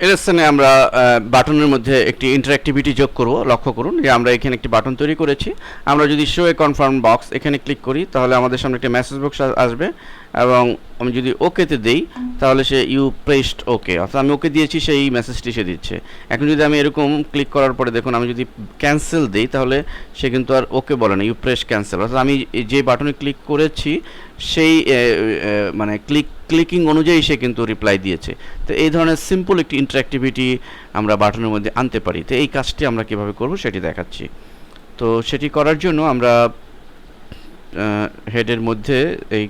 এর স্থানে আমরা বাটনের মধ্যে একটি ইন্টারঅ্যাক্টিভিটি যোগ করব। লক্ষ্য করুন যে আমরা এখানে একটি বাটন তৈরি করেছি। আমরা যদি শো এ কনফার্ম বক্স এখানে ক্লিক করি তাহলে আমাদের সামনে একটা মেসেজ বক্স আসবে, এবং আমি যদি ওকেতে দেই তাহলে সে ইউ প্রেসড ওকে, অর্থাৎ আমি ওকে দিয়েছি সেই মেসেজটি সে দিচ্ছে। এখন যদি আমি এরকম ক্লিক করার পরে দেখুন আমি যদি ক্যান্সেল দিই তাহলে সে কিন্তু আর ওকে বলে না, ইউ প্রেস ক্যান্সেল, অর্থাৎ আমি যে বাটনে ক্লিক করেছি সেই মানে ক্লিকিং অনুযায়ী সে কিন্তু রিপ্লাই দিয়েছে। তো এই ধরনের সিম্পল একটি ইন্টারঅ্যাক্টিভিটি আমরা বাটনের মধ্যে আনতে পারি। তো এই কাজটি আমরা কীভাবে করব সেটি দেখাচ্ছি। তো সেটি করার জন্য আমরা হেডের মধ্যে এই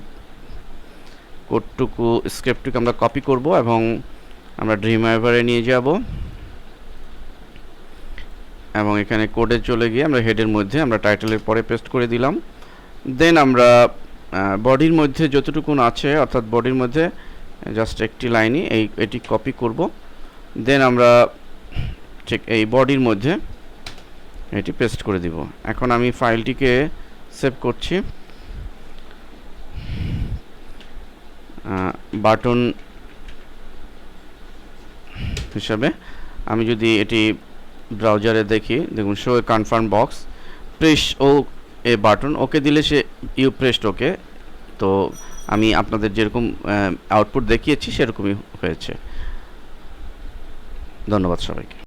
কোডটুকু স্ক্রিপ্টটুকু আমরা কপি করব এবং আমরা ড্রিমওয়েভারে নিয়ে যাব, এবং এখানে কোডে চলে গিয়ে আমরা হেডের মধ্যে আমরা টাইটেলের পরে পেস্ট করে দিলাম। দেন আমরা বডির মধ্যে যতটুকু আছে, অর্থাৎ বডির মধ্যে জাস্ট একটি লাইনই এটি কপি করব। দেন আমরা ঠিক এই বডির মধ্যে এটি পেস্ট করে দিব। এখন আমি ফাইলটিকে সেভ করছি বাটন হিসাবে। আমি যদি এটি ব্রাউজারে দেখি, দেখুন শো এ কনফার্ম বক্স, প্রেস ও এ বাটন, ওকে দিলে সে ইউ প্রেসড ওকে। তো আমি আপনাদের যেরকম আউটপুট দেখিয়েছি সেরকমই হয়েছে। ধন্যবাদ সবাইকে।